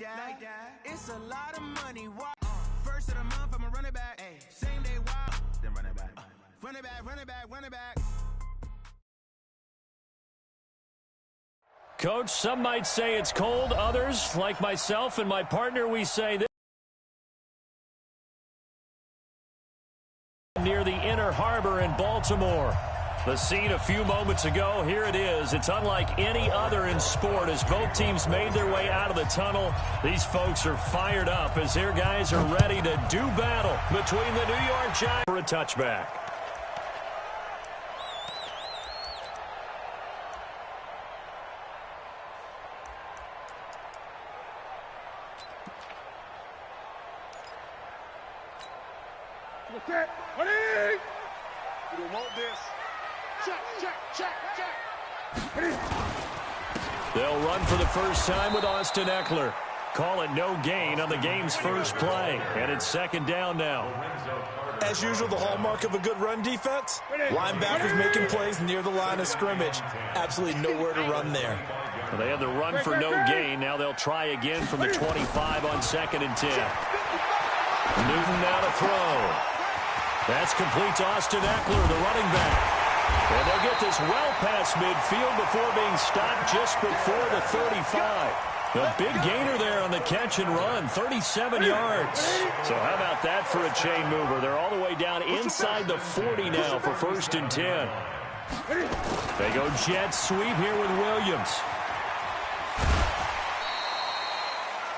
like that. It's a lot of money. First of the month, I'ma run it back. Same day, wow. Then run it back. Run it back, run it back, run it back. Coach, some might say it's cold. Others, like myself and my partner, we say this. Near the Inner Harbor in Baltimore. The scene a few moments ago, here it is. It's unlike any other in sport as both teams made their way out of the tunnel. These folks are fired up as their guys are ready to do battle between the New York Giants for a touchback. Ready? You don't want this. Check. They'll run for the first time with Austin Eckler. Call it no gain on the game's first play. And it's second down now. As usual, the hallmark of a good run defense. Linebackers making plays near the line of scrimmage. Absolutely nowhere to run there. Well, they have the run for no gain. Now they'll try again from the 25 on 2nd and 10. Newton now to throw. That's complete to Austin Eckler, the running back. And they'll get this well past midfield before being stopped just before the 35. A big gainer there on the catch and run, 37 yards. So how about that for a chain mover? They're all the way down inside the 40 now for 1st and 10. They go jet sweep here with Williams.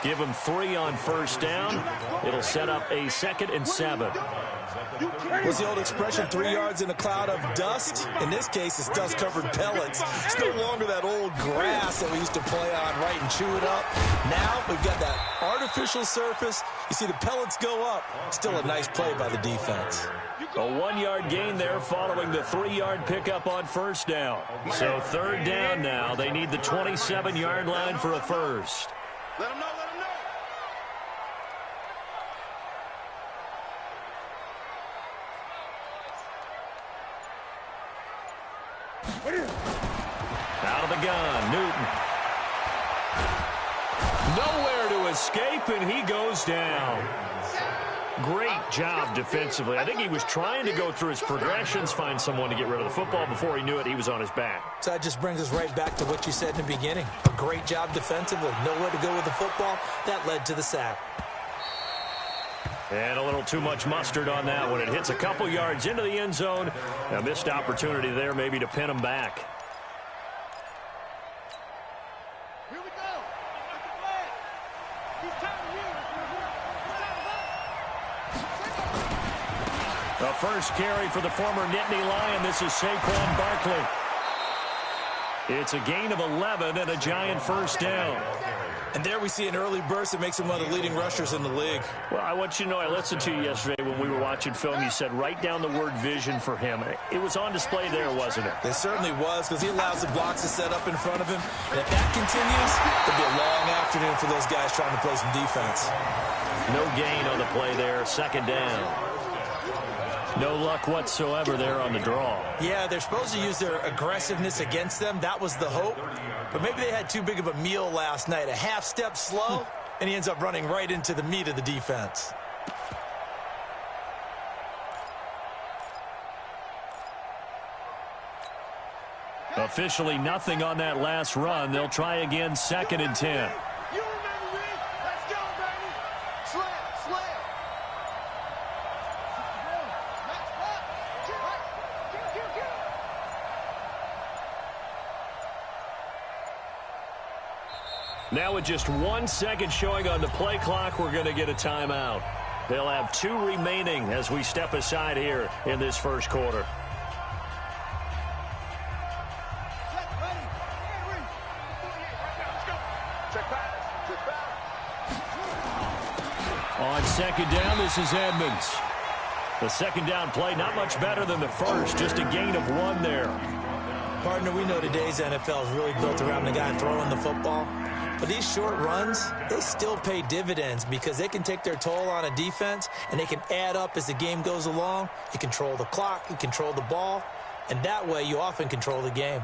Give him 3 on first down. It'll set up a 2nd and 7. What's the old expression, 3 yards in a cloud of dust? In this case, it's dust-covered pellets. It's no longer that old grass that we used to play on, right, and chew it up. Now we've got that artificial surface. You see the pellets go up. Still a nice play by the defense. A 1-yard gain there following the 3-yard pickup on first down. So 3rd down now. They need the 27-yard line for a first. Let him know. Out of the gun, Newton. Nowhere to escape, and he goes down. Great job defensively. I think he was trying to go through his progressions, find someone to get rid of the football. Before he knew it, he was on his back. So that just brings us right back to what you said in the beginning. A great job defensively. Nowhere to go with the football. That led to the sack. And a little too much mustard on that one. It hits a couple yards into the end zone. A missed opportunity there maybe to pin him back. Here we go. The first carry for the former Nittany Lion. This is Saquon Barkley. It's a gain of 11 and a Giant first down. And there we see an early burst that makes him one of the leading rushers in the league. Well, I want you to know, I listened to you yesterday when we were watching film. You said write down the word vision for him. It was on display there, wasn't it? It certainly was, because he allows the blocks to set up in front of him. And if that continues, it'll be a long afternoon for those guys trying to play some defense. No gain on the play there, 2nd down. No luck whatsoever there on the draw. Yeah, they're supposed to use their aggressiveness against them. That was the hope. But maybe they had too big of a meal last night. A half step slow, and he ends up running right into the meat of the defense. Officially nothing on that last run. They'll try again, 2nd and 10. Now with just 1 second showing on the play clock, we're going to get a timeout. They'll have 2 remaining as we step aside here in this first quarter. On 2nd down, this is Edmonds. The 2nd down play, not much better than the first, just a gain of 1 there. Partner, we know today's NFL is really built around the guy throwing the football. But these short runs, they still pay dividends because they can take their toll on a defense and they can add up as the game goes along. You control the clock, you control the ball, and that way you often control the game.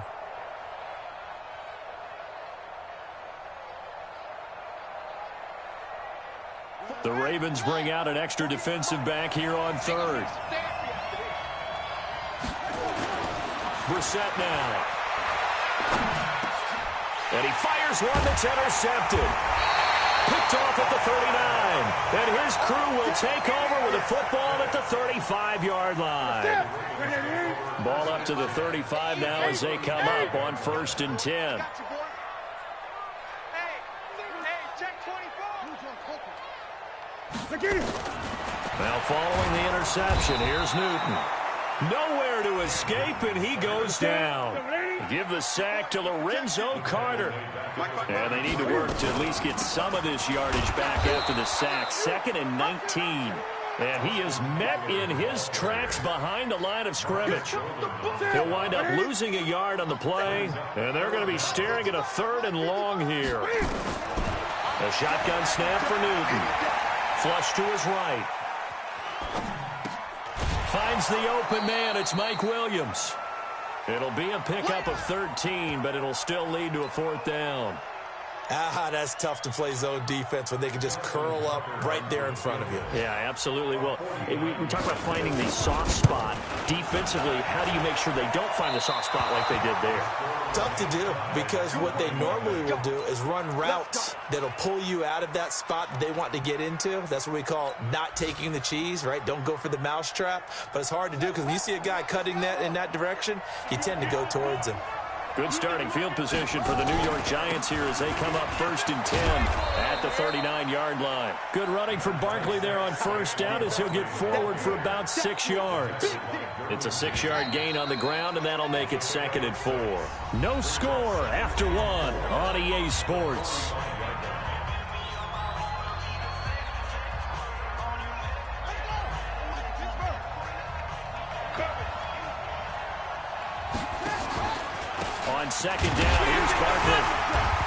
The Ravens bring out an extra defensive back here on third. Brissett now. And he fires one that's intercepted. Picked off at the 39. And his crew will take over with a football at the 35-yard line. Ball up to the 35 now as they come up on 1st and 10. Now following the interception, here's Newton. Nowhere to escape, and he goes down. Give the sack to Lorenzo Carter. And they need to work to at least get some of this yardage back after the sack. 2nd and 19. And he is met in his tracks behind the line of scrimmage. He'll wind up losing a yard on the play, and they're going to be staring at a 3rd and long here. A shotgun snap for Newton. Flush to his right. Finds the open man. It's Mike Williams. It'll be a pickup of 13, but it'll still lead to a 4th down. That's tough to play zone defense when they can just curl up right there in front of you. Yeah, absolutely. Well, we talk about finding the soft spot. Defensively, how do you make sure they don't find the soft spot like they did there? Tough to do, because what they normally will do is run routes that'll pull you out of that spot that they want to get into. That's what we call not taking the cheese, right? Don't go for the mousetrap. But it's hard to do because when you see a guy cutting that in that direction, you tend to go towards him. Good starting field position for the New York Giants here as they come up 1st and 10 at the 39-yard line. Good running for Barkley there on 1st down as he'll get forward for about 6 yards. It's a 6-yard gain on the ground, and that'll make it 2nd and 4. No score after 1 on EA Sports. On 2nd down, here's Barkley.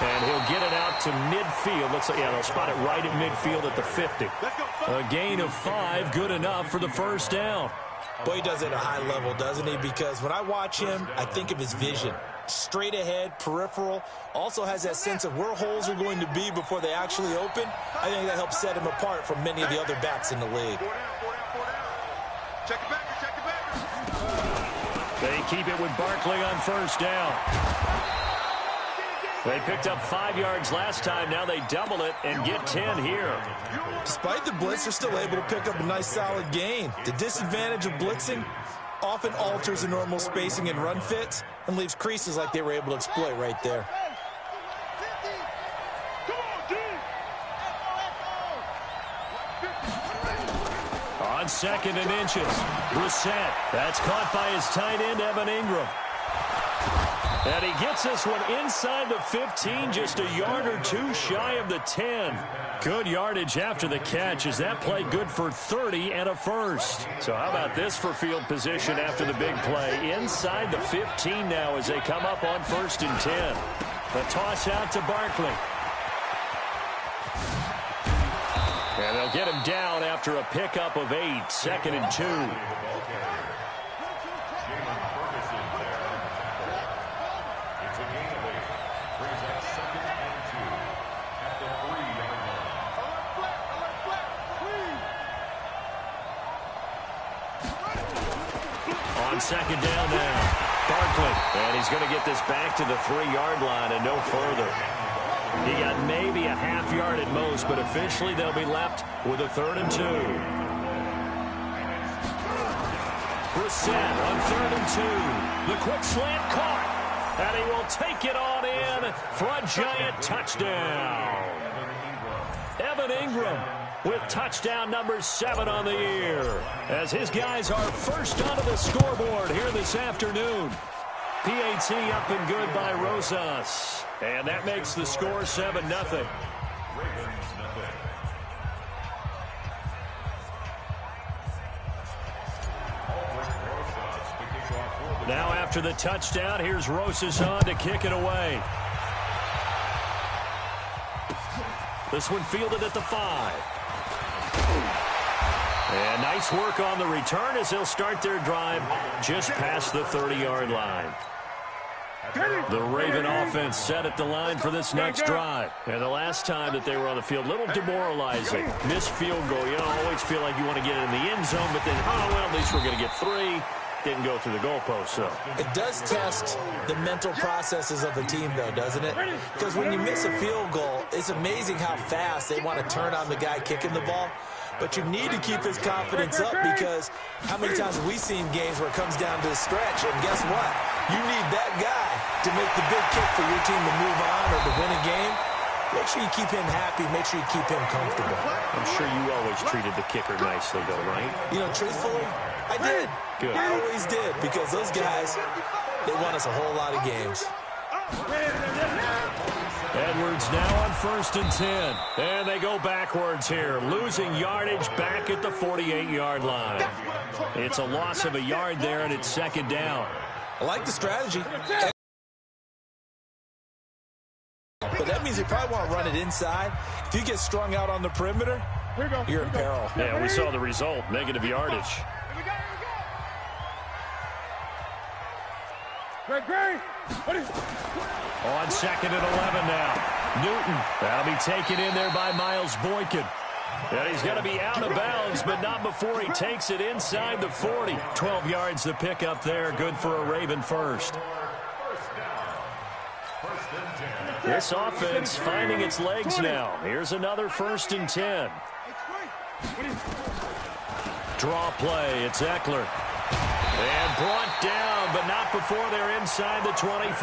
And he'll get it out to midfield. Looks like, they'll spot it right at midfield at the 50. A gain of 5, good enough for the 1st down. Boy, he does it at a high level, doesn't he? Because when I watch him, I think of his vision. Straight ahead, peripheral. Also has that sense of where holes are going to be before they actually open. I think that helps set him apart from many of the other backs in the league. Check it back, check it back. They keep it with Barkley on 1st down. They picked up 5 yards last time. Now they double it and get 10 here. Despite the blitz, they're still able to pick up a nice solid gain. The disadvantage of blitzing often alters the normal spacing and run fits and leaves creases like they were able to exploit right there. On 2nd and inches, Brissett. That's caught by his tight end, Evan Ingram. And he gets this one inside the 15, just a yard or 2 shy of the 10. Good yardage after the catch as that play good for 30 and a 1st. So how about this for field position after the big play? Inside the 15 now as they come up on 1st and 10. The toss out to Barkley. And they'll get him down after a pickup of 8, 2nd and 2. On 2nd down now, Barkley. And he's going to get this back to the 3-yard line and no further. He got maybe a half yard at most, but officially they'll be left with a 3rd and 2. Brissett on 3rd and 2. The quick slant caught. And he will take it on in for a giant touchdown. Evan Ingram with touchdown number 7 on the year, as his guys are first onto the scoreboard here this afternoon. PAT up and good by Rosas. And that makes the score 7-0. Now after the touchdown, here's Rosas on to kick it away. This one fielded at the 5. And nice work on the return as they'll start their drive just past the 30-yard line. The Raven offense set at the line for this next drive. And the last time that they were on the field, a little demoralizing. Missed field goal. You always feel like you want to get it in the end zone, but then, oh, well, at least we're going to get 3. Didn't go through the goalpost, so. It does test the mental processes of the team, though, doesn't it? Because when you miss a field goal, it's amazing how fast they want to turn on the guy kicking the ball. But you need to keep his confidence up, because how many times have we seen games where it comes down to the stretch, and guess what? You need that guy to make the big kick for your team to move on or to win a game. Make sure you keep him happy. Make sure you keep him comfortable. I'm sure you always treated the kicker nicely, though, right? You know, truthfully, I did. Good. I always did, because those guys, they won us a whole lot of games. Edwards now on 1st and 10. And they go backwards here, losing yardage back at the 48-yard line. It's a loss of a yard there, and it's 2nd down. I like the strategy. But that means they probably want to run it inside. If you get strung out on the perimeter, you're in peril. Yeah, we saw the result, negative yardage. On 2nd and 11 now. Newton, that'll be taken in there by Miles Boykin. And he's going to be out of bounds, but not before he takes it inside the 40. 12 yards to pick up there, good for a Raven first. This offense finding its legs now. Here's another 1st and 10. Draw play, it's Eckler. And brought down, but not before they're inside the 25.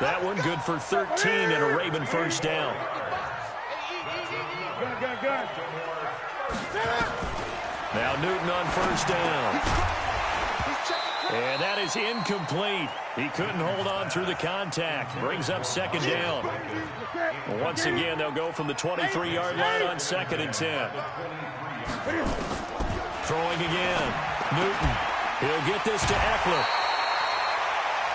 That one good for 13 and a Raven first down. Now Newton on 1st down. And that is incomplete. He couldn't hold on through the contact. Brings up 2nd down. Once again, they'll go from the 23-yard line on 2nd and 10. Throwing again. Newton. He'll get this to Eckler.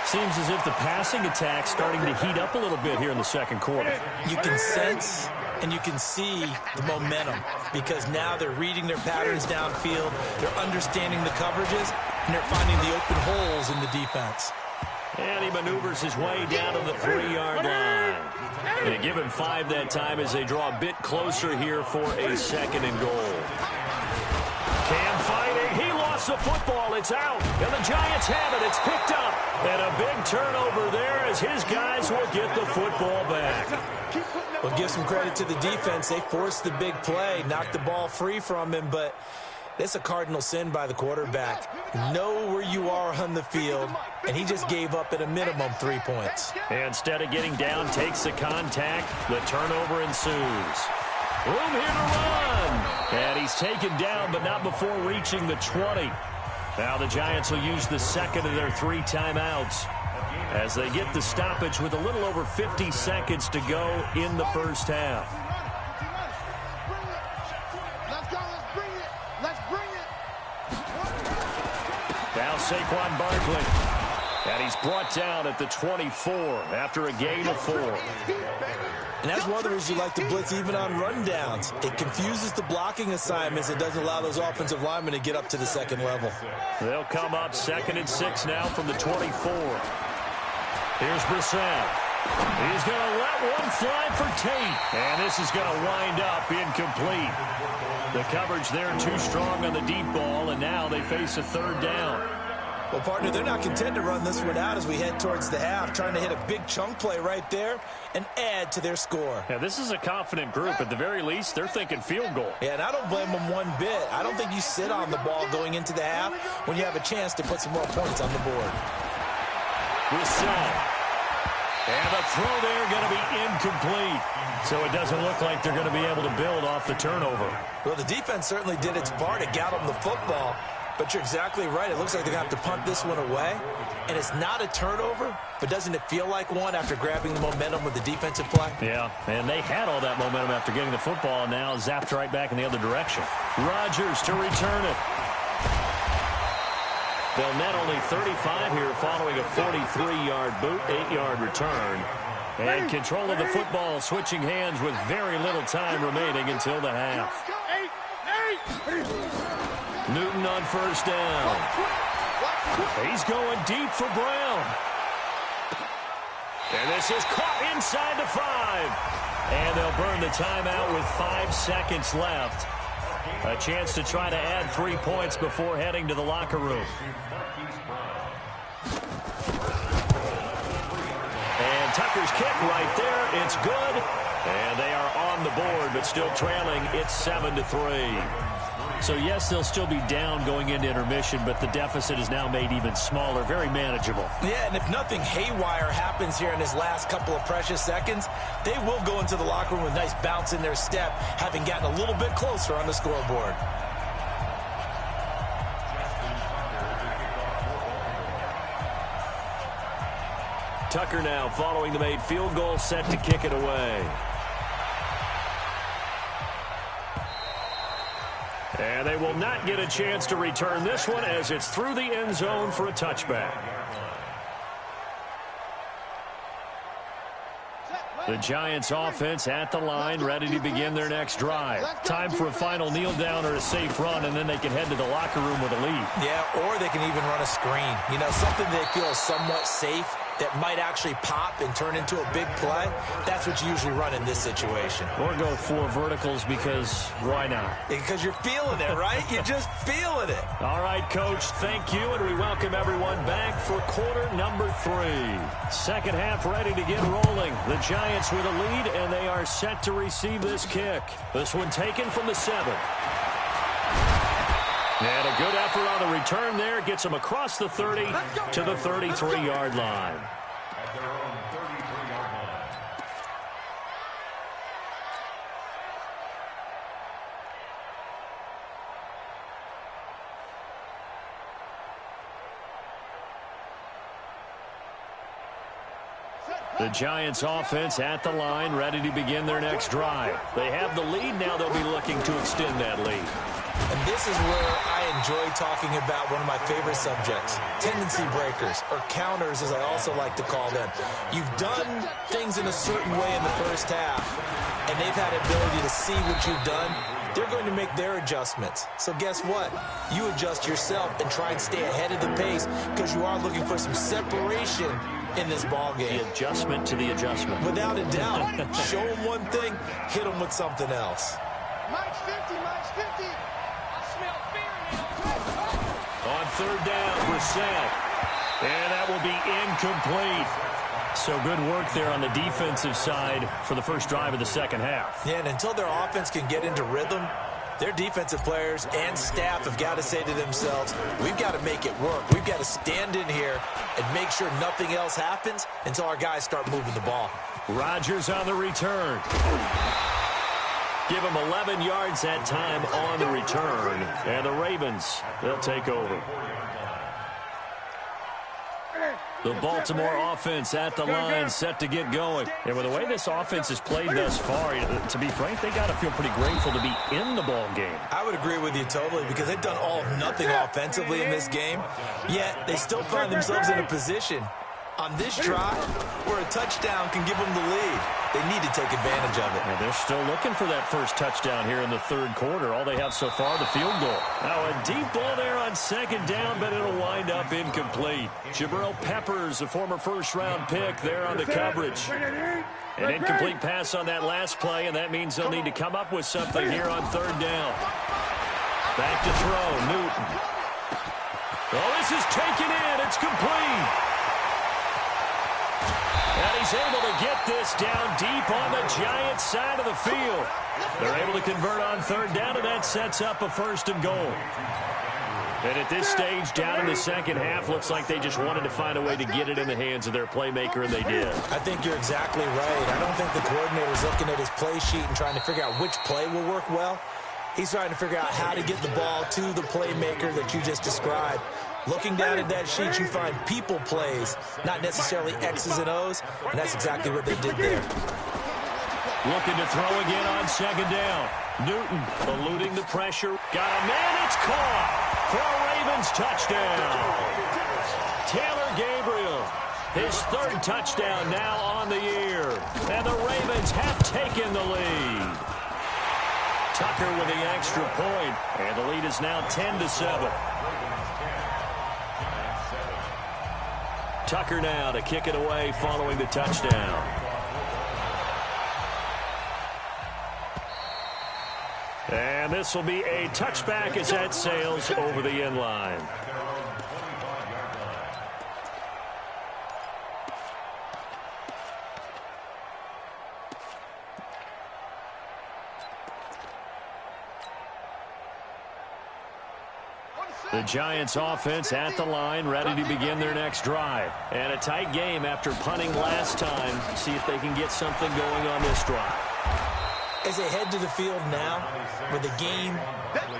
Seems as if the passing attack's starting to heat up a little bit here in the 2nd quarter. You can sense and you can see the momentum, because now they're reading their patterns downfield, they're understanding the coverages, and they're finding the open holes in the defense. And he maneuvers his way down to the 3-yard line. And give him 5 that time as they draw a bit closer here for a 2nd and goal. Cam fighting. He lost the football. It's out. And the Giants have it. It's picked up. And a big turnover there as his guys will get the football back. Well, give some credit to the defense. They forced the big play, knocked the ball free from him, but it's a cardinal sin by the quarterback. Know where you are on the field, and he just gave up at a minimum 3 points. And instead of getting down, takes the contact. The turnover ensues. Room here to run. And he's taken down, but not before reaching the 20. Now the Giants will use the 2nd of their 3 timeouts as they get the stoppage with a little over 50 seconds to go in the first half. Now Saquon Barkley. And he's brought down at the 24 after a gain of 4. And that's one of the reasons you like to blitz even on rundowns. It confuses the blocking assignments. It doesn't allow those offensive linemen to get up to the 2nd level. They'll come up 2nd and 6 now from the 24. Here's Brissett. He's going to let one fly for Tate. And this is going to wind up incomplete. The coverage there too strong on the deep ball, and now they face a 3rd down. Well, partner, they're not content to run this one out as we head towards the half, trying to hit a big chunk play right there and add to their score. Yeah, this is a confident group. At the very least, they're thinking field goal. Yeah, and I don't blame them one bit. I don't think you sit on the ball going into the half when you have a chance to put some more points on the board. Brissett. And the throw there going to be incomplete. So it doesn't look like they're going to be able to build off the turnover. Well, the defense certainly did its part to get them the football. But you're exactly right. It looks like they're going to have to punt this one away. And it's not a turnover, but doesn't it feel like one after grabbing the momentum with the defensive play? Yeah, and they had all that momentum after getting the football, and now zapped right back in the other direction. Rodgers to return it. They'll net only 35 here following a 43-yard boot, 8-yard return. And control of the football, switching hands with very little time remaining until the half. Newton on 1st down. He's going deep for Brown. And this is caught inside the 5. And they'll burn the timeout with 5 seconds left. A chance to try to add 3 points before heading to the locker room. And Tucker's kick right there. It's good. And they are on the board, but still trailing. It's 7-3. So, yes, they'll still be down going into intermission, but the deficit is now made even smaller, very manageable. Yeah, and if nothing haywire happens here in his last couple of precious seconds, they will go into the locker room with a nice bounce in their step, having gotten a little bit closer on the scoreboard. Tucker now following the made field goal, set to kick it away. And they will not get a chance to return this one as it's through the end zone for a touchback. The Giants offense at the line, ready to begin their next drive. Time for a final kneel down or a safe run, and then they can head to the locker room with a lead. Yeah, or they can even run a screen. You know, something they feel is somewhat safe that might actually pop and turn into a big play. That's what you usually run in this situation. Or go 4 verticals because why not? Because you're feeling it, right? You're just feeling it. All right, Coach, thank you, and we welcome everyone back for quarter number 3. Second half ready to get rolling. The Giants with a lead, and they are set to receive this kick. This one taken from the 7. And a good effort on the return there. Gets them across the 30 to the 33-yard line. The Giants offense at the line, ready to begin their next drive. They have the lead. Now they'll be looking to extend that lead. And this is where I enjoy talking about one of my favorite subjects, tendency breakers, or counters as I also like to call them. You've done things in a certain way in the first half, and they've had the ability to see what you've done. They're going to make their adjustments. So guess what? You adjust yourself and try and stay ahead of the pace because you are looking for some separation in this ball game. The adjustment to the adjustment. Without a doubt. Show them one thing, hit them with something else. Mike's 50, Mike's 50. On third down, Brissett. And that will be incomplete. So good work there on the defensive side for the first drive of the second half. Yeah, and until their offense can get into rhythm, their defensive players and staff have got to say to themselves, we've got to make it work. We've got to stand in here and make sure nothing else happens until our guys start moving the ball. Rodgers on the return. Give him 11 yards that time on the return. And the Ravens, they'll take over. The Baltimore offense at the line, set to get going. And with the way this offense has played thus far, to be frank, they got to feel pretty grateful to be in the ball game. I would agree with you totally because they've done all of nothing offensively in this game, yet they still find themselves in a position on this drive where a touchdown can give them the lead. They need to take advantage of it. And they're still looking for that first touchdown here in the third quarter. All they have so far, the field goal. Now a deep ball there on second down, but it'll wind up incomplete. Jabril Peppers, a former first-round pick, there on the coverage. An incomplete pass on that last play, and that means they'll need to come up with something here on third down. Back to throw, Newton. Oh, this is taken in. It's complete. And he's able to get this down deep on the Giants side of the field. They're able to convert on third down, and that sets up a first and goal. And at this stage, down in the second half, looks like they just wanted to find a way to get it in the hands of their playmaker, and they did. I think you're exactly right. I don't think the coordinator's looking at his play sheet and trying to figure out which play will work well. He's trying to figure out how to get the ball to the playmaker that you just described. Looking down at that sheet, you find people plays, not necessarily X's and O's, and that's exactly what they did there. Looking to throw again on second down. Newton eluding the pressure. Got a man, it's caught for a Ravens touchdown. Taylor Gabriel, his third touchdown now on the year. And the Ravens have taken the lead. Tucker with the extra point, and the lead is now 10-7. Tucker now to kick it away following the touchdown. And this will be a touchback as that sails over the end line. The Giants offense at the line, ready to begin their next drive. And a tight game after punting last time. See if they can get something going on this drive. As they head to the field now, with the game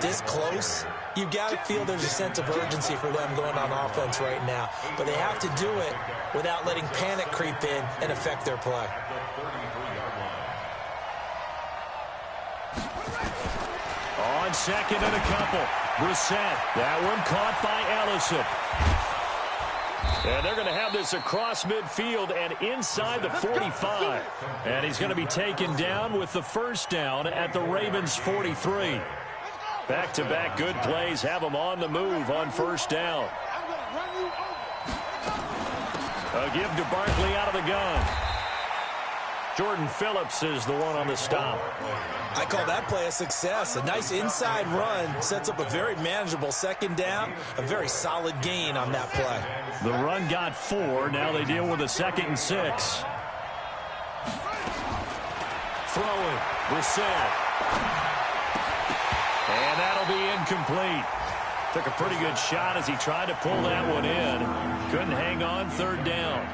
this close, you've got to feel there's a sense of urgency for them going on offense right now. But they have to do it without letting panic creep in and affect their play. On second and a couple. Brissett. That one caught by Ellison. And they're going to have this across midfield and inside the 45. And he's going to be taken down with the first down at the Ravens' 43. Back-to-back good plays have them on the move on first down. A give to Barkley out of the gun. Jordan Phillips is the one on the stop. I call that play a success. A nice inside run sets up a very manageable second down. A very solid gain on that play. The run got 4. Now they deal with a 2nd and 6. Throwing. Brissett. And that'll be incomplete. Took a pretty good shot as he tried to pull that one in. Couldn't hang on, third down.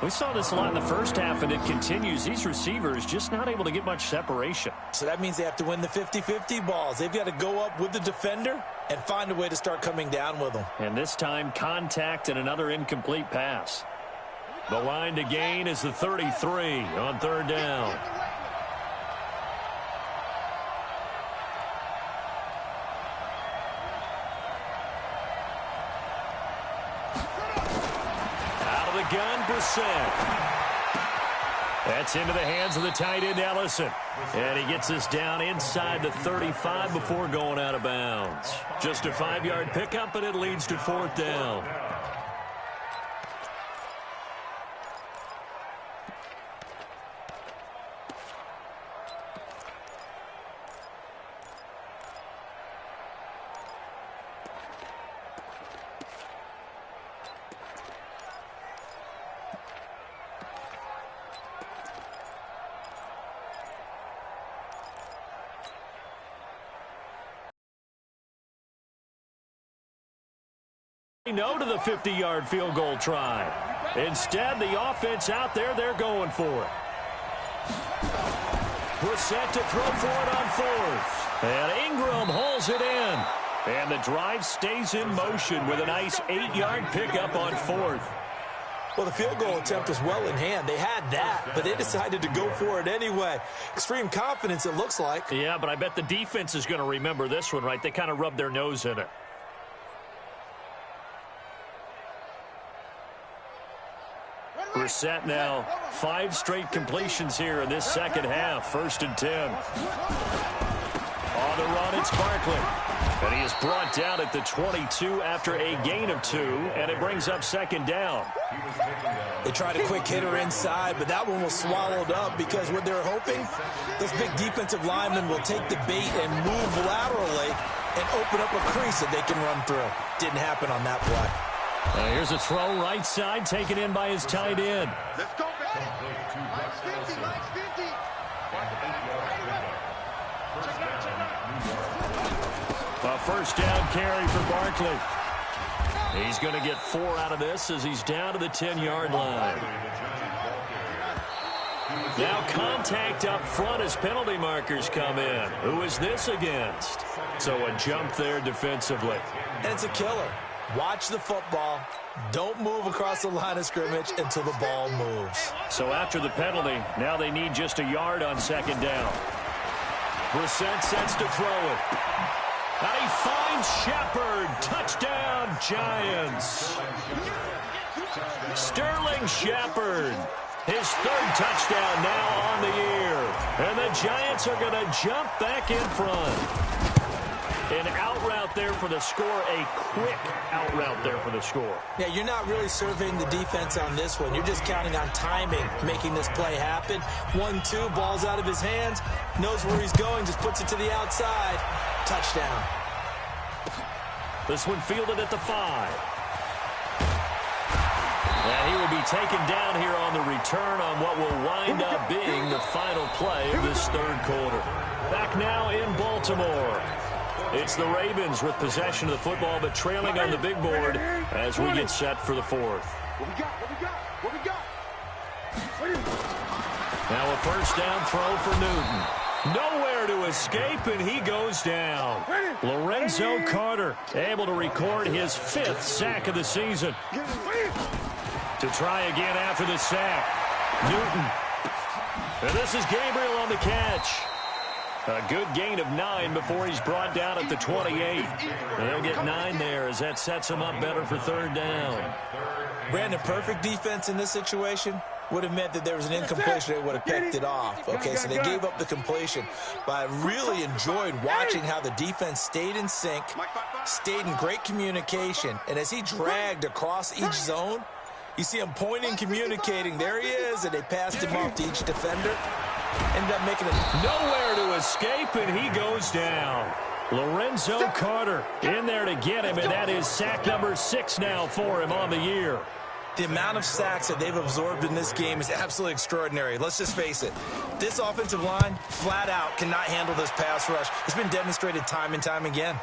We saw this a lot in the first half, and it continues. These receivers just not able to get much separation. So that means they have to win the 50-50 balls. They've got to go up with the defender and find a way to start coming down with them. And this time, contact and another incomplete pass. The line to gain is the 33 on third down. Gun, Brissett. That's into the hands of the tight end, Ellison. And he gets us down inside the 35 before going out of bounds. Just a 5-yard pickup, and it leads to fourth down. No to the 50-yard field goal try. Instead, the offense out there, they're going for it. Brissett to throw for it on fourth. And Ingram holds it in. And the drive stays in motion with a nice 8-yard pickup on fourth. Well, the field goal attempt was well in hand. They had that, but they decided to go for it anyway. Extreme confidence, it looks like. Yeah, but I bet the defense is going to remember this one, right? They kind of rubbed their nose in it. Brissett now 5 straight completions here in this second half. 1st and 10. On the run, it's Barkley. And he is brought down at the 22 after a gain of 2, and it brings up second down. They tried a quick hitter inside, but that one was swallowed up because what they're hoping, those big defensive linemen will take the bait and move laterally and open up a crease that they can run through. Didn't happen on that play. Here's a throw right side, taken in by his tight end. Let's go, baby. Mike's 50, Mike's 50. A first down carry for Barkley. He's going to get 4 out of this as he's down to the 10-yard line. Now contact up front as penalty markers come in. Who is this against? So a jump there defensively. And it's a killer. Watch the football. Don't move across the line of scrimmage until the ball moves. So after the penalty, now they need just a yard on second down. Brissett sets to throw it. And he finds Shepard. Touchdown, Giants. Sterling Shepard. His 3rd touchdown now on the year. And the Giants are going to jump back in front. An out route there for the score, a quick out route there for the score. Yeah, you're not really surveying the defense on this one. You're just counting on timing, making this play happen. 1-2, ball's out of his hands, knows where he's going, just puts it to the outside. Touchdown. This one fielded at the 5. And he will be taken down here on the return on what will wind up being the final play of this third quarter. Back now in Baltimore. It's the Ravens with possession of the football, but trailing on the big board as we get set for the fourth. What we got? Now a first down throw for Newton. Nowhere to escape, and he goes down. Lorenzo Carter able to record his 5th sack of the season. To try again after the sack. Newton. And this is Gabriel on the catch. A good gain of 9 before he's brought down at the 28. And they'll get 9 there as that sets him up better for third down. Brandon, perfect defense in this situation would have meant that there was an incompletion. They would have picked it off. Okay, so they gave up the completion. But I really enjoyed watching how the defense stayed in sync, stayed in great communication. And as he dragged across each zone, you see him pointing, communicating. There he is, and they passed him off to each defender. Ended up making it nowhere to escape, and he goes down. Lorenzo Carter in there to get him, and that is sack number 6 now for him on the year. The amount of sacks that they've absorbed in this game is absolutely extraordinary. Let's just face it. This offensive line, flat out, cannot handle this pass rush. It's been demonstrated time and time again.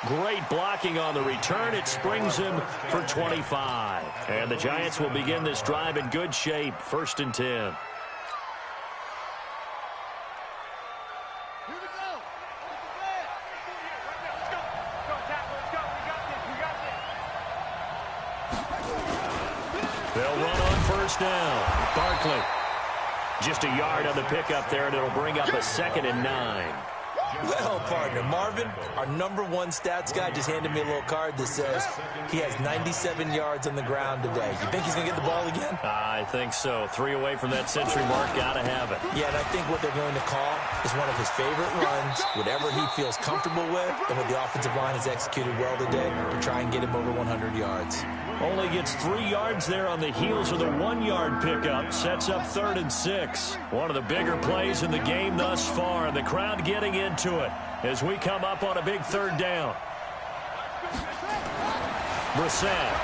Great blocking on the return. It springs him for 25. And the Giants will begin this drive in good shape. 1st and 10. Here we go. Let's go. Go, tackle. Let's go. We got this. They'll run on 1st down. Barkley. Just a yard on the pickup there, and it'll bring up a 2nd and 9. Well, partner, Marvin, our #1 stats guy, just handed me a little card that says he has 97 yards on the ground today. You think he's going to get the ball again? I think so. 3 away from that century mark. Got to have it. Yeah, and I think what they're going to call is one of his favorite runs, whatever he feels comfortable with, and what the offensive line has executed well today to try and get him over 100 yards. Only gets 3 yards there on the heels of the 1-yard pickup. Sets up 3rd and 6. One of the bigger plays in the game thus far. And the crowd getting into it as we come up on a big 3rd down. Brissett.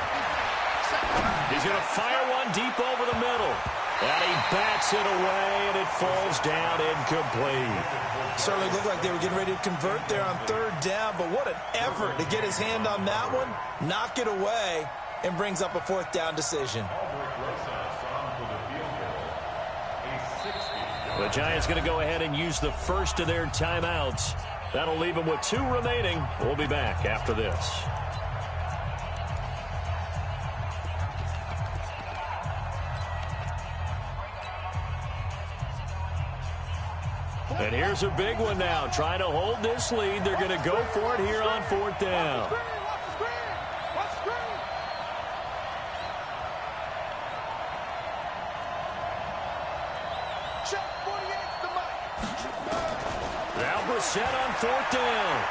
He's going to fire one deep over the middle. And he bats it away, and it falls down incomplete. Certainly looked like they were getting ready to convert there on 3rd down, but what an effort to get his hand on that one, knock it away, and brings up a 4th down decision. The Giants going to go ahead and use the first of their timeouts. That'll leave them with 2 remaining. We'll be back after this. And here's a big one now. Trying to hold this lead. They're going to go for it here on 4th down. Now Brissett on 4th down.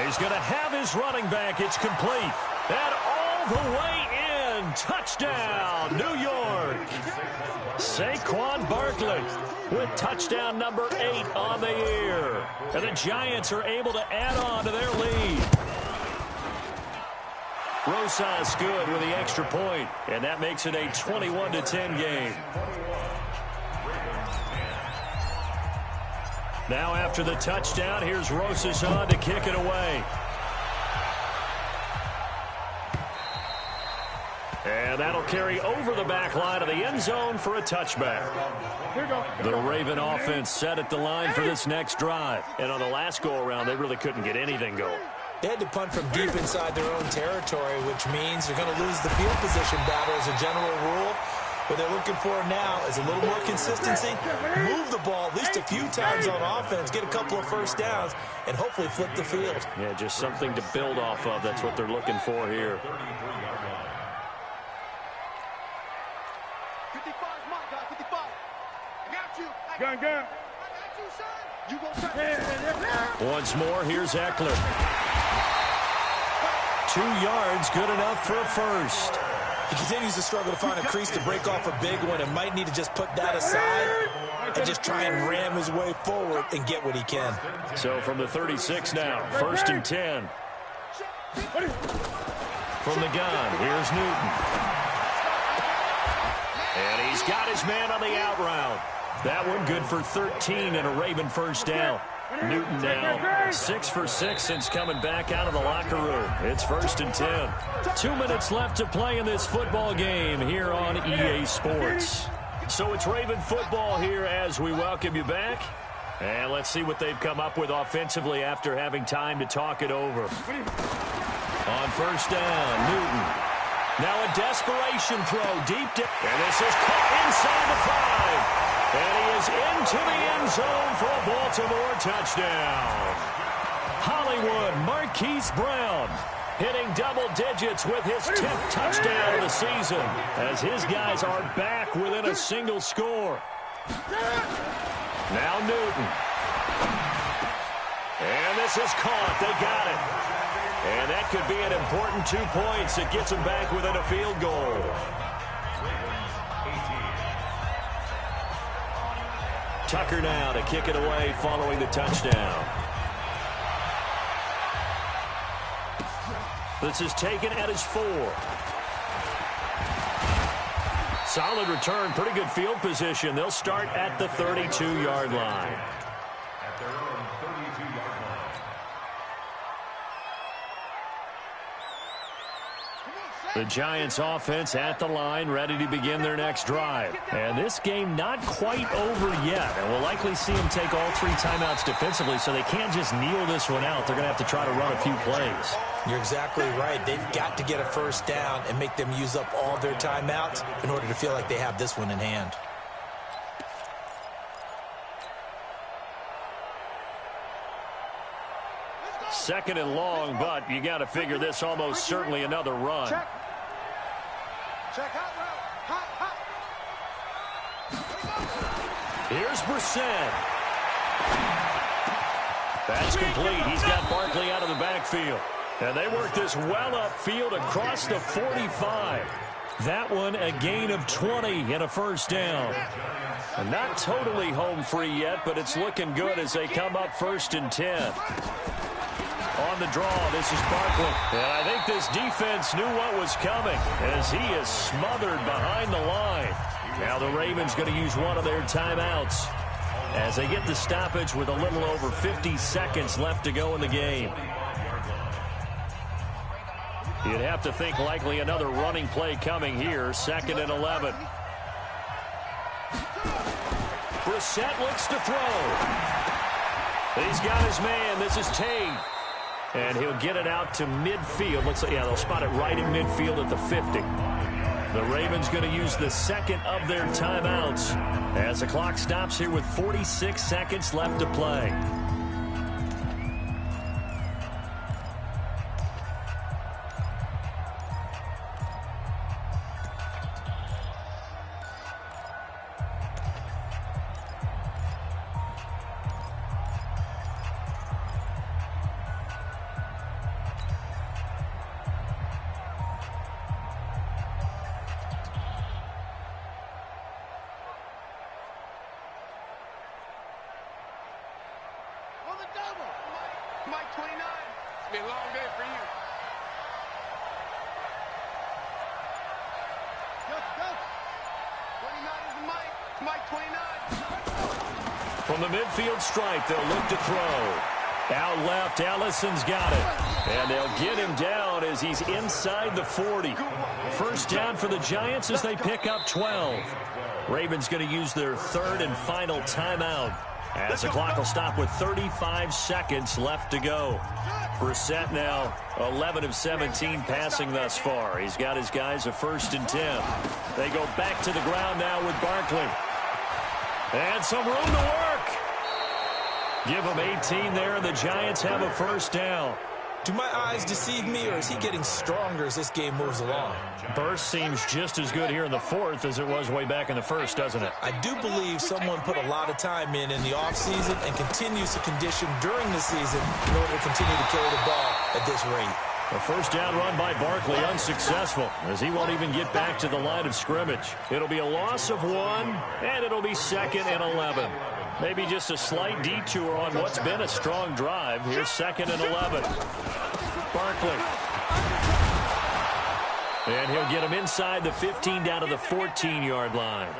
He's going to have his running back. It's complete. And all the way in. Touchdown, New York. Saquon Barkley with touchdown number 8 on the year. And the Giants are able to add on to their lead. Rosas good with the extra point, and that makes it a 21-10 game. Now after the touchdown, here's Rosas on to kick it away. And that'll carry over the back line of the end zone for a touchback. The Raven offense set at the line for this next drive. And on the last go-around, they really couldn't get anything going. They had to punt from deep inside their own territory, which means they're going to lose the field position battle as a general rule. What they're looking for now is a little more consistency, move the ball at least a few times on offense, get a couple of first downs, and hopefully flip the field. Yeah, just something to build off of. That's what they're looking for here. 55 is my guy, 55. I got you. Gun. I got you, son. You gonna try. Once more, here's Eckler. 2 yards, good enough for a first. He continues to struggle to find a crease to break off a big one and might need to just put that aside and just try and ram his way forward and get what he can. So from the 36 now, 1st and 10. From the gun, here's Newton. And he's got his man on the out route. That one good for 13 and a Raven first down. Newton now 6 for 6 since coming back out of the locker room. It's 1st and 10. 2 minutes left to play in this football game here on EA Sports. So it's Raven football here as we welcome you back. And let's see what they've come up with offensively after having time to talk it over. On first down, Newton. Now a desperation throw deep down. And this is caught inside the 5. And he is into the end zone for a Baltimore touchdown. Hollywood Marquise Brown hitting double digits with his 10th touchdown of the season as his guys are back within a single score. Now Newton. And this is caught. They got it. And that could be an important 2 points. It gets them back within a field goal. Tucker now to kick it away following the touchdown. This is taken at his 4. Solid return, pretty good field position. They'll start at the 32-yard line. At their own 32-yard line. The Giants offense at the line, ready to begin their next drive. And this game not quite over yet. And we'll likely see them take all 3 timeouts defensively, so they can't just kneel this one out. They're going to have to try to run a few plays. You're exactly right. They've got to get a first down and make them use up all their timeouts in order to feel like they have this one in hand. Second and long, but you got to figure this almost certainly another run. Check. Check hot route. Hot. Here's Brissett. That's complete. He's got Barkley out of the backfield. And they work this well upfield across the 45. That one a gain of 20 and a first down. And not totally home free yet, but it's looking good as they come up 1st and 10. On the draw, this is Barkley. And I think this defense knew what was coming as he is smothered behind the line. Now the Ravens going to use one of their timeouts as they get the stoppage with a little over 50 seconds left to go in the game. You'd have to think likely another running play coming here. 2nd and 11. Brissett looks to throw. He's got his man. This is Tate. And he'll get it out to midfield. Looks like, yeah, they'll spot it right in midfield at the 50. The Ravens going to use the second of their timeouts as the clock stops here with 46 seconds left to play. Mike 29. It's been a long day for you. Go. 29 is the Mike. Mike 29. From the midfield stripe, they'll look to throw. Out left, Ellison's got it. And they'll get him down as he's inside the 40. First down for the Giants as they pick up 12. Ravens going to use their 3rd and final timeout as the clock will stop with 35 seconds left to go. Brissett now 11 of 17 passing thus far. He's got his guys a 1st and 10. They go back to the ground now with Barkley. And some room to work. Give them 18 there, and the Giants have a first down. Do my eyes deceive me, or is he getting stronger as this game moves along? Burst seems just as good here in the fourth as it was way back in the first, doesn't it? I do believe someone put a lot of time in the offseason and continues to condition during the season in order to continue to carry the ball at this rate. A first down run by Barkley unsuccessful as he won't even get back to the line of scrimmage. It'll be a loss of 1, and it'll be 2nd and 11. Maybe just a slight detour on what's been a strong drive. Here's 2nd and 11. Barkley. And he'll get him inside the 15 down to the 14-yard line.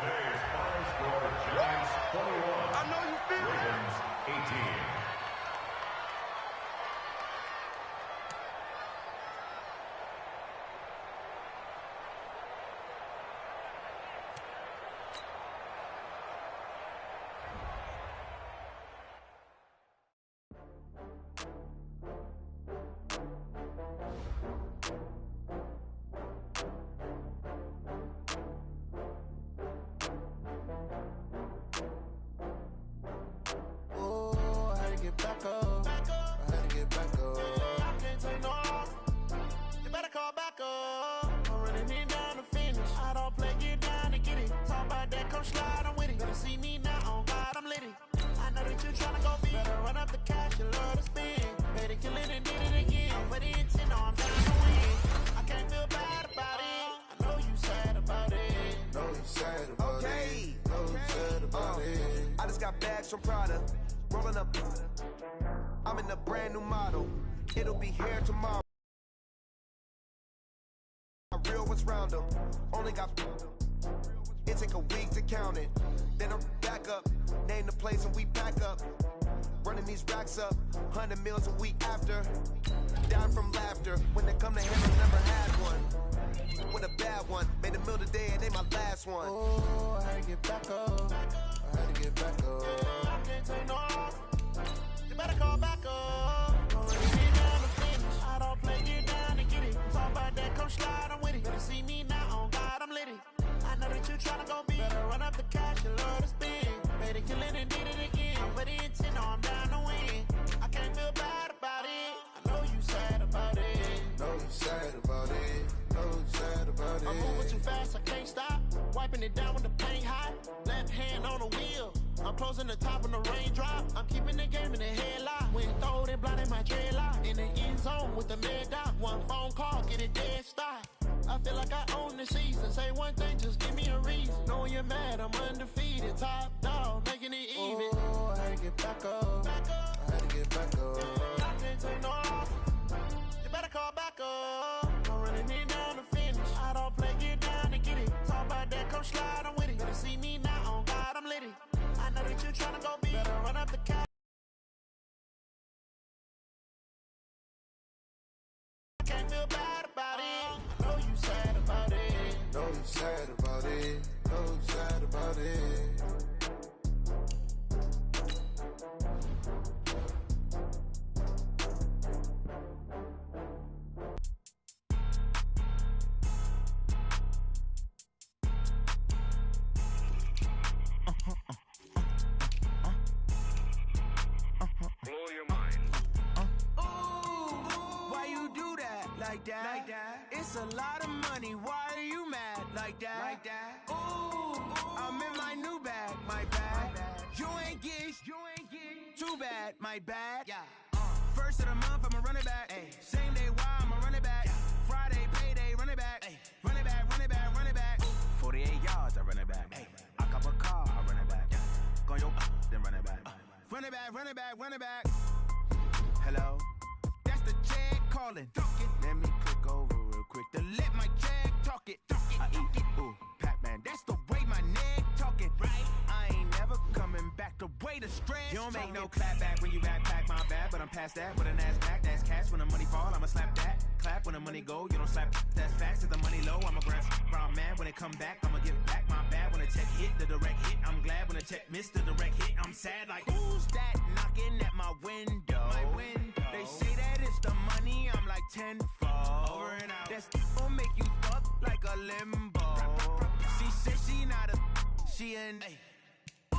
Bags from Prada, rolling up. I'm in a brand new model. It'll be here tomorrow. Real ones round them. Only got. It take a week to count it. Then I'm back up. Name the place and we pack up. Running these racks up. 100 meals a week after. Down from laughter. When they come to him, I never had one. With a bad one. Made a meal today and they my last one. Oh, I had to get back up. I had to get back up. I can't take no off. You better call back up. Already been down to finish. I don't play, get down and get it. Talk about that, come slide, I'm with it. Better see me now, on God, I'm litty. I know that you tryna go big. Better run up the cash, you love to spin. Made it, kill it, and did it again. But the intent, no, I'm down to win. I can't feel bad about it. I know you sad about it. Know you sad about it. Know you sad about it. I'm moving too fast, I can't stop. Wiping it down with the paint hot. Left hand on the wheel. I'm closing the top when the raindrop. I'm keeping the game in the headlock. When throwed and blinded my dreadlock. In the end zone with the mad dot. One phone call, get it dead stop. I feel like I own the season. Say one thing, just give me a reason. Knowing you're mad, I'm undefeated. Top dog, making it even. Oh, I had to get back up. I had to get back up. I can't take no off. You better call back up. I'm running it down to finish. I don't play, get down and get it. Talk about that, come slide, I'm with it. Better see me now, on God, I'm litty. I know that you tryna go big. Better run up the cash. I can't feel bad about it. I know you sad about it. Know you sad about it. Know you sad about it. Like that. It's a lot of money. Why are you mad like that? Ooh, I'm in my new bag, my bag. You ain't get too bad, my bad. Yeah. First of the month, I'ma run it back. Ay. Same day, why I'ma run it back. Friday, payday, run it back. Ay. Run it back, run it back, run it back. 48 yards, I run it back. Ay. I cop a car, I run it back. Go yo, then run it back. Run it back, run it back, run it back. Hello, that's the check calling. Let me click over real quick to let my check talk it. I eat it, ooh, Pac-Man. That's the way my neck talking. Right? I ain't never coming back. The way the stress. You don't make no clap back when you backpack my bad, but I'm past that. With an ass back, that's cash. When the money fall, I'ma slap that. Clap when the money go, you don't slap. That's facts. To the money low, I'ma grab brown man. When it come back, I'ma give back my bad. When the check hit, the direct hit. I'm glad when the check missed the direct hit. I'm sad like who's that knocking at my window? They say that it's the money. I'm like tenfold. Over and out. That's gon' make you fuck like a limbo. She said she not a. She an. Ooh,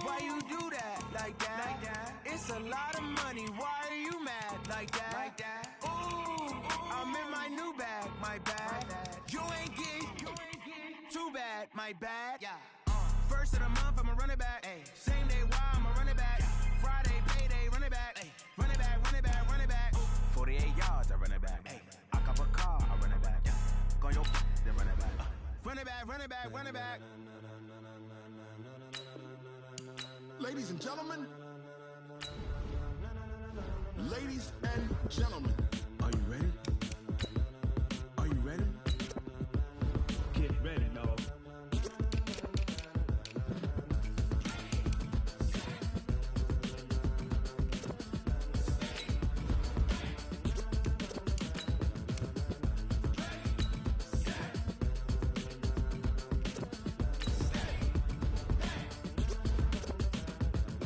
why you do that like that? It's a lot of money, why are you mad like that? Ooh, I'm in my new bag, my bad. You ain't get too bad, my bad. First of the month, I'ma run it back. Same day, why I'ma run it back. Friday, payday, run it back. Run it back, run it back, run it back. 48 yards, I run it back. I cop a car, I run it back. Go your then run it back. Run it back, run it back, run it back. Ladies and gentlemen. Ladies and gentlemen. Are you ready? Are you ready? Get ready, dog.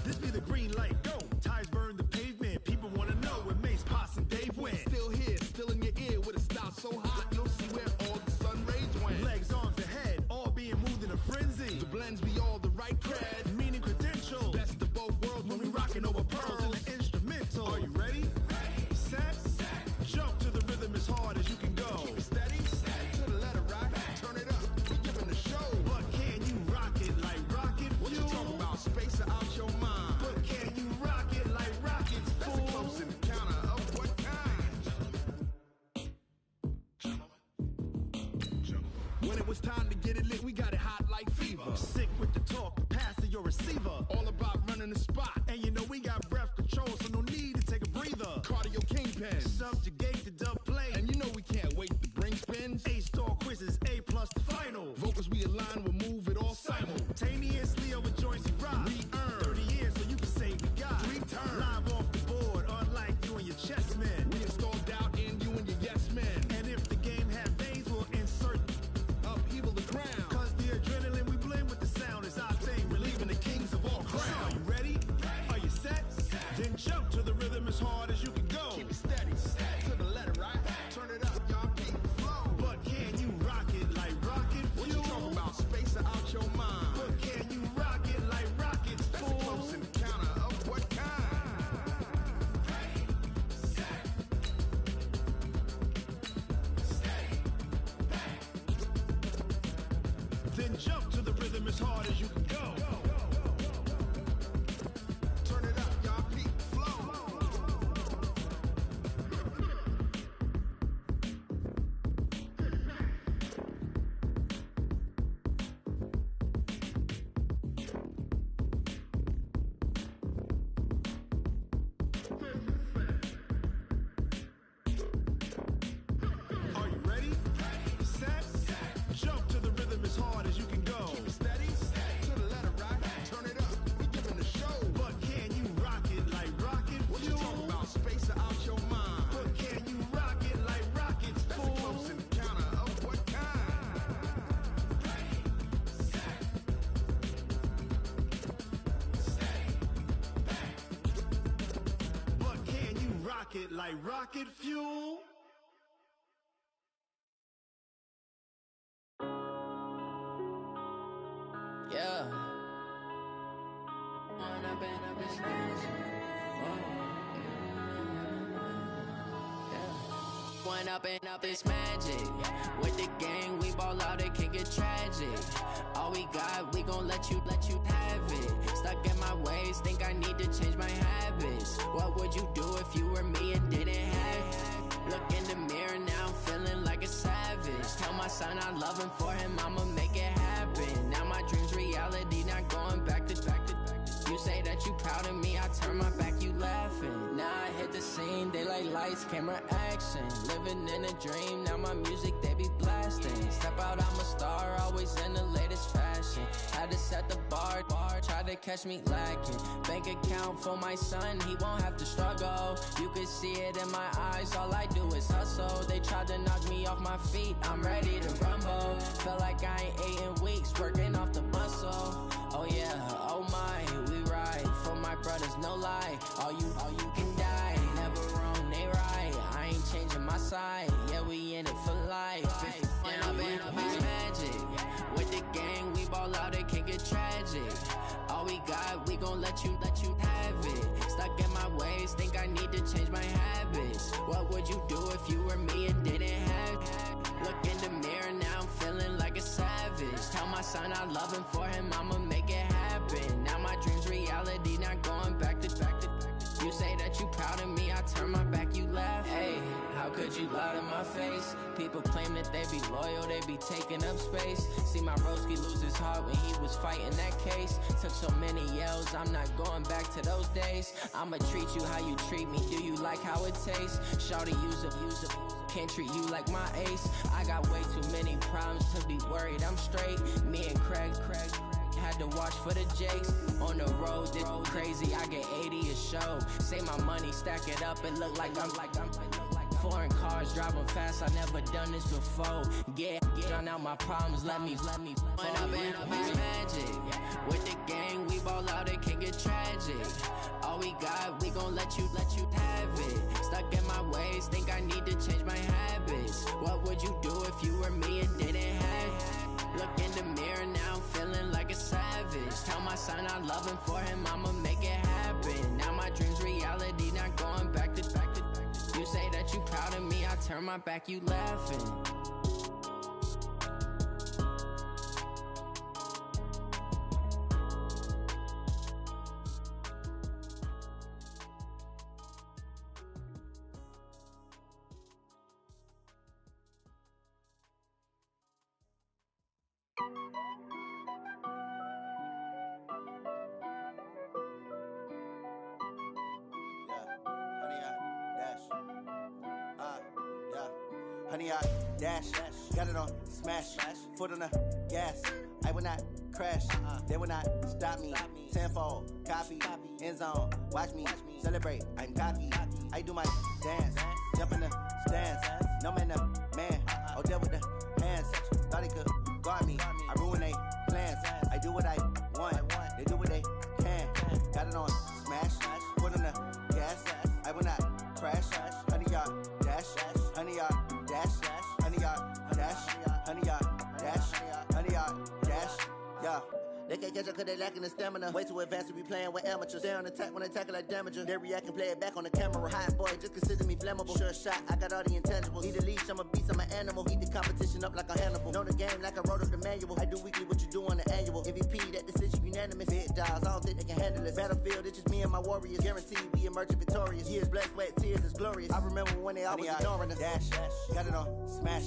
This be the green light, go. Tires burn the pavement. People wanna know where Mace, Potts, and Dave went. Still here, still in your ear with a style so hot, you'll see where all the sun rays went. Legs, arms, and head, all being moved in a frenzy. The blends be all the right cred, meaning credentials. Best of both worlds when we rockin' over pearls in the instrumental. Are you ready? Set, jump to the rhythm as hard as you can go. Keep it steady, to the letter right, turn it up, we giving the show. But can you rock it like rocket fuel? What you talking about, space or out your mind? But can you rock it like rockets, fool? That's a close encounter of what kind? When it was time to get it lit, we got it hot like fever. Sick with the talk, pass to your receiver. All about running the spot, and you know we got breath control, so no need to take a breather. Cardio kingpin, subjugate the dub play, and you know we can't wait to bring spins. A-star quizzes, A+ the final. Vocals we align, we'll move it all simultaneously over joints we rock. We earn 30 years, so you can say we got 3 turns. Live off the board, unlike you and your chess men. We install doubt in you and your yes men. And if the game had veins, we'll insert upheaval the ground. Cause the adrenaline we blend with the sound is our thing, relieving the kings of all crowns. So are you ready? Are you set? Then jump to the rhythm as hard as you can go. Keep it steady, to the letter right. Turn it up, y'all keep the flow. But can you rock it like rocket fuel? What you talking about, space or out your mind? But can you rock it like rockets, fool? That's a close encounter of what kind? Then jump to the rhythm as hard as you can go. Turn it up, y'all keep the flow. Are you ready? Set, jump to the rhythm as hard as you can go. Keep it steady, to the letter right. Turn it up, we giving the show. But can you rock it like rocket fuel? What you talking about, space or out your mind? But can you rock it like rockets, fool? That's a close encounter of what kind? But can you rock it like rocket fuel? Yeah. When I've been up this When up this magic. With the gang, we ball out, it can get tragic. All we got, we gon' let you have it. Stuck in my ways, think I need to change my habits. What would you do if you were me and didn't have it? Look in the mirror, now I'm feeling like a savage. Tell my son I love him, for him I'ma make it happen. Now my dream's reality, not going back to. You say that you proud of me, I turn my back, you laughing. Now I hit the scene, daylight lights, camera action. Living in a dream, now my music, they be blasting. Step out, I'm a star, always in the latest fashion. Had to set the bar, try to catch me lacking. Bank account for my son, he won't have to struggle. You can see it in my eyes, all I do is hustle. They tried to knock me off my feet, I'm ready to rumble. Felt like I ain't ate in weeks, working off the muscle. Oh yeah, oh my, we ride for my brothers, no lie. All you can die, never wrong, they right. I ain't changing my side, yeah, we in it for life. When I've been up this magic. With the gang, we ball out, it can get tragic. All we got, we gon' let you have it. Stuck in my ways, think I need to change my habits. What would you do if you were me and didn't have? Look in the mirror, now I'm feeling like a savage. Tell my son I love him, for him I'ma make it happen. Now my dream's reality, not going back to. You say that you proud of me, I turn my back, you laugh. Hey, how could you lie to my face? People claim that they be loyal, they be taking up space. See my broski lose his heart when he was fighting that case. Took so many yells, I'm not going back to those days. I'ma treat you how you treat me, do you like how it tastes? Shawty, use it. Can't treat you like my ace. I got way too many problems to be worried, I'm straight. Me and Craig had to watch for the Jakes. On the road, this crazy, I get 80 a show. Say my money, stack it up, it look like I'm foreign cars, driving fast, I never done this before. Get drown out my problems, let me Up and it's magic. With the gang, we ball out, it can get tragic. All we got, we gon' let you have it. Stuck in my ways, think I need to change my habits. What would you do if you were me and didn't have? Look in the mirror, now I'm feeling like a savage. Tell my son I love him, for him I'ma make it happen. Now my dream's reality, not going back to. You say that you proud of me, I turn my back, you laughing. Honey, I dash, got it on smash, foot on the gas. I will not crash, they will not stop me. Tenfold, copy, end zone, watch me celebrate. I'm cocky, I do my dance, jump in the stands. No man, man, oh there with the hands. Thought he could guard me, I ruin they plans. I do what I want, they do what they can. Got it on smash, foot on the gas. I will not crash, honey, y'all dash, honey, y'all dash, honey, y'all dash, honey, y'all dash, honey, y'all dash, yeah. They can't catch up cause they lacking the stamina. Way too advanced to be playing with amateurs. Stay on attack when they tackle like damager. They react and play it back on the camera. Hot boy, just consider me flammable. Sure shot, I got all the intangibles. Need a leash, I'm a beast, I'm an animal. Eat the competition up like a Hannibal. Know the game like I wrote up the manual. I do weekly what you do on the annual. MVP, that decision unanimous. Big dials, I don't think they can handle it. Battlefield, it's just me and my warriors. Guaranteed we emerging victorious. Years, blood, sweat, tears, it's glorious. I remember when they always ignoring us. Dash, got it on smash,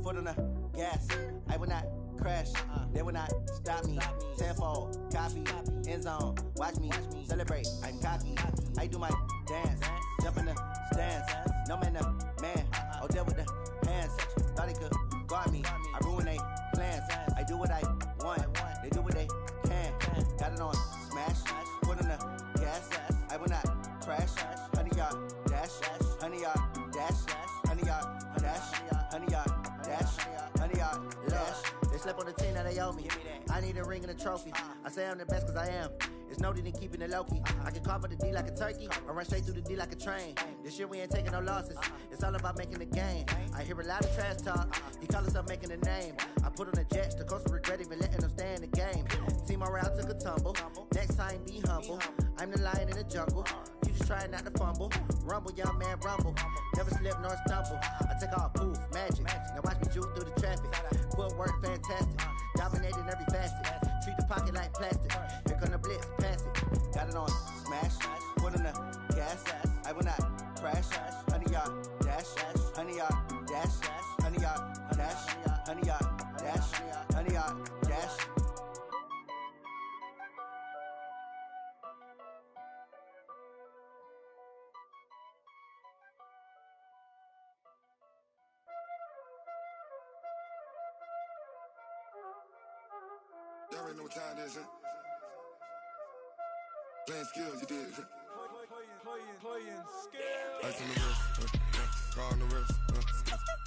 foot on the gas. I will not crash, they will not stop me. Tenfold, copy, end zone, watch me celebrate. I'm cocky, I do my dance, jump in the stands. No man, man, oh there with the hands. Thought he could guard me, I ruin they plans. I do what I want, they do what they can. Got it on smash, foot on the gas. I will not crash, honey, y'all dash, honey, y'all dash, honey, y'all dash, honey, y'all dash, honey, y'all dash. They slept on the team that they owe me. I need a ring and a trophy. I say I'm the best cause I am. It's no need in keeping it low-key. I can carve up the D like a turkey or run straight through the D like a train. This year we ain't taking no losses. It's all about making the game. I hear a lot of trash talk. He call himself making a name. I put on the Jets. The coach will regret even letting them stay in the game. Team morale took a tumble. Next time be humble. I'm the lion in the jungle. You just try not to fumble. Rumble, young man, rumble. Never slip nor stumble. I take off, poof, magic. Now watch me juke through the traffic. Footwork fantastic. Dominating every facet. Treat the pocket like plastic. Here come the blitz, pass it. Got it on smash. Foot on the gas. I will not crash. Honey, y'all dash. Honey, y'all dash. Honey, y'all dash. Honey, y'all dash. Honey, y'all dash. Y'all already know what time it is, huh? Playing skills, you did. Playing skills. Ice on the wrist, car on the wrist,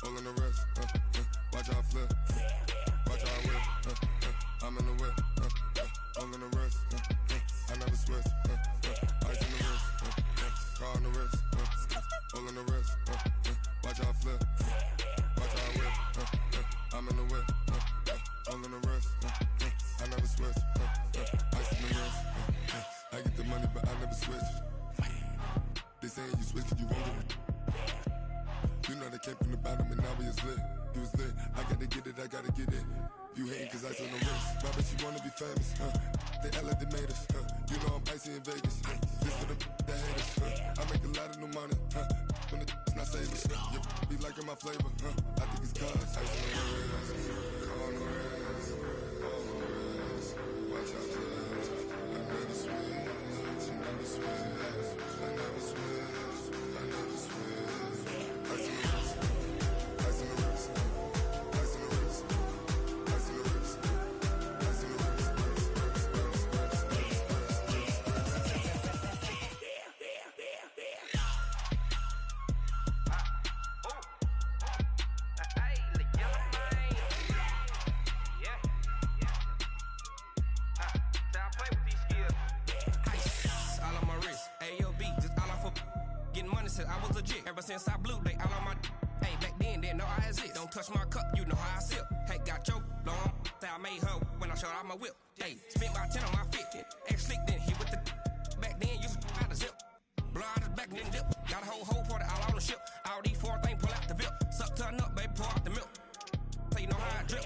hole in the wrist, watch out flip, watch out whip, I'm in the whip, hole in the wrist, I never switch, ice on the wrist, car on the wrist, hole in the wrist, watch out flip, watch out whip, I'm in the whip, hole in the wrist, I never switch, ice on the wrist, I get the money but I never switch. They saying you switch, you won't get it. You know they came from the bottom and now we is lit. You was lit, I gotta get it, I gotta get it. You hating cause I on the wrist. Why bet you wanna be famous, They made us, You know I'm icy in Vegas, This for the that hate us, I make a lot of new money, When the not savers, You be liking my flavor, I think it's cause ice on the wrist, on the wrist, on the wrist. Watch out, please. I never switch, I never switch, I never switch, I never switch. Ice on the wrist, ice on the wrist, ice on the wrist, ice on the wrist, ice on the wrist. I was legit ever since I blew they all on my hey back then didn't know I exist. Don't touch my cup, you know how I sip. Hey, got your long I made her when I showed out my whip. Hey, spent about 10 on my fit. Ex slick then hit with the back then you out the zip. Blow out his back then dip. Got a whole party all on the ship. All these 4 things pull out the VIP. Suck turn up, baby, pour out the milk. So you know how I drip.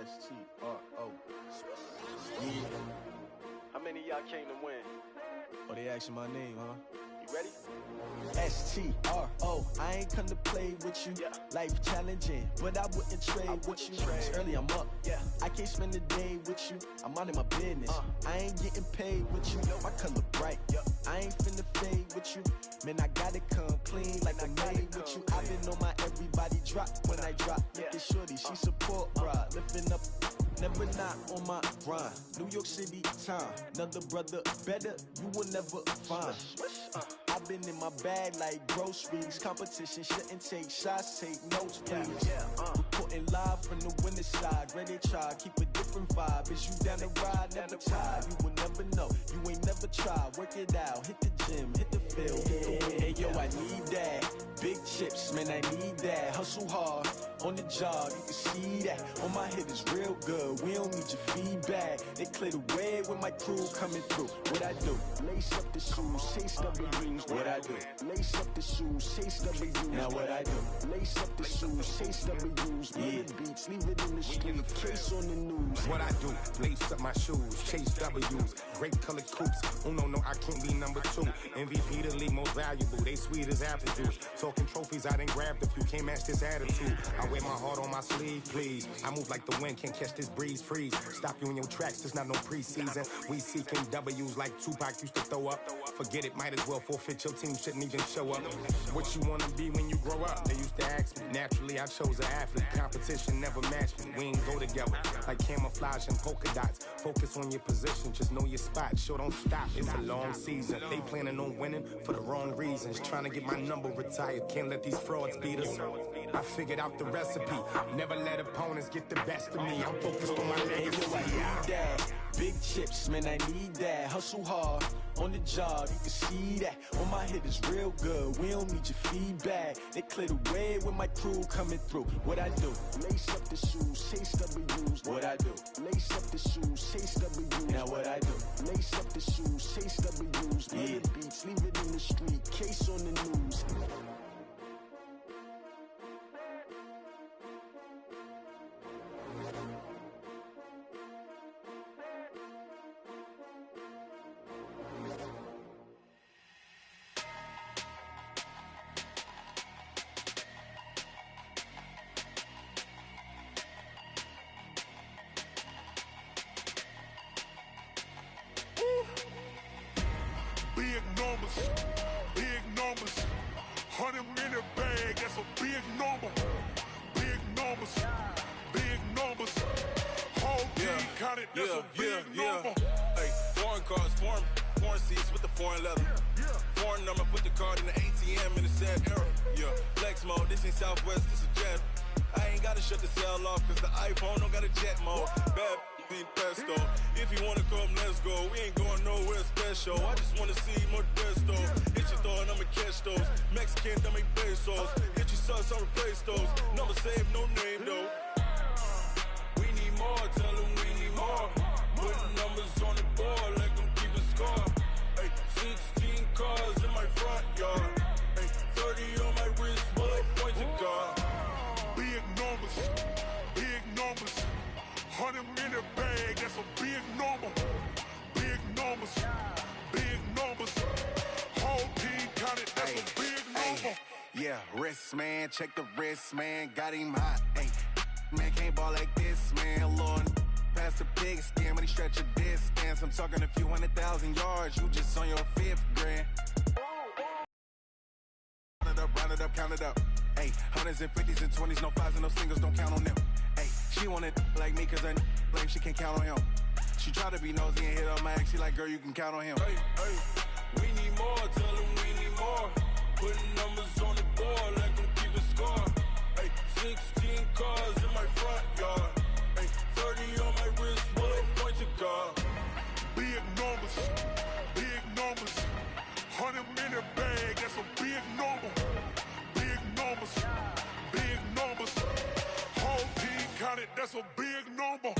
S-T-R-O. Yeah. How many of y'all came to win? Oh, they asking my name, huh? You ready? S-T-R-O. I ain't come to play with you. Life challenging, but I wouldn't trade with you. It's early, I'm up. I can't spend the day with you. I'm out in my business. I ain't getting paid with you. My color bright. I ain't finna fade with you. Man, I gotta come clean like I made with you. I've been on my everybody drop when I drop. Look at shorty, she support bra. Lifting up, never not on my grind. New York City time. Another brother better, you will never find. I've been in my bag like groceries. Competition shouldn't take shots, take notes, please. Reporting live from the winner's side. Ready to try, keep a different vibe. Is you down the ride, never tired. You will never know, you ain't never tried. Work it out, hit the gym, hit the field, hit the win. Hey yo, I need that. Big chips, man, I need that. Hustle hard, on the job, you can see that. On my hit is real good, we don't need your feedback. They clear the way with my crew coming through. What I do? Lace up the shoes, chase W's. What I do? Lace up the shoes, chase W's. Now what I do? Lace up the shoes, chase W's. Yeah, beats, leave it in the street, case on the news. What I do? Lace up my shoes, chase W's. Great colored coops. Oh no, I can't be number 2. MVP the league most valuable. They sweet as apple juice. Talking trophies, I done grabbed a few. Can't match this attitude. I wear my heart on my sleeve, please. I move like the wind, can't catch this breeze. Freeze. Stop you in your tracks. There's not no preseason. We seeking W's like Tupac used to throw up. Forget it, might as well forfeit. Your team shouldn't even show up. What you wanna be when you grow up? They used to ask me. Naturally, I chose an athlete. Competition never matched me. We ain't go together like camouflage and polka dots. Focus on your position, just know your spot. Sure, don't stop. It's a long season. They planning on winning for the wrong reasons. Trying to get my number retired. Can't let these frauds beat us. I figured out the recipe. Never let opponents get the best of me. I'm focused on my legacy. I need that. Big chips, man, I need that. Hustle hard, on the job, you can see that. On my hit is real good, we don't need your feedback. They clear the way with my crew coming through. What I do? Lace up the shoes, chase W's. What I do? Lace up the shoes, chase W's. Now what I do? Lace up the shoes, chase W's. Yeah, beats, leave it in the street, case on the news. 100-minute bag, that's a big number. Big numbers, big numbers. Whole team counted, that's a big number. Hey, foreign cars, foreign seats with the foreign leather. Foreign number, put the card in the ATM in the sad era. Yeah, flex mode, this ain't Southwest, this is jet. I ain't gotta shut the cell off, cause the iPhone don't got a jet mode. Bad being pesto. If you wanna come, let's go. We ain't going nowhere special. I just wanna see Modesto. Hit your throw and I'ma catch those. Mexican, that make pesos. Hit your sus, I'll replace those. Number saved, no name though. We need more, tell them we need more. Putting numbers on the board, like them keep a score. Hey, 16 cars in my front yard. Hey, 30 on my wrist, while I point to God. Big numbers, big numbers. 100-minute bag, that's a big number. Big numbers, big numbers. Whole team counted, that's a big number. Yeah, wrist man, check the wrist man, got him hot. Ay, man can't ball like this, man. Lord, past the pig skin when he stretch a distance. I'm talking a few 100,000 yards, you just on your 5th grand. Round it up, count it up. Ay, 100s and 50s and 20s, no 5s and no singles, don't count on them. Ay, she want it like me, cause her blame, she can't count on him. She try to be nosy and hit on my ex, she like, girl, you can count on him. Hey, hey, we need more, tell them we need more. Putting numbers on the board, like them keep a score. Hey, 16 cars in my front yard. Hey, 30 on my wrist, while I point to God. Big numbers, big numbers. 100-minute bag, that's a big number. Big numbers, big numbers. Whole team counted, that's a big number.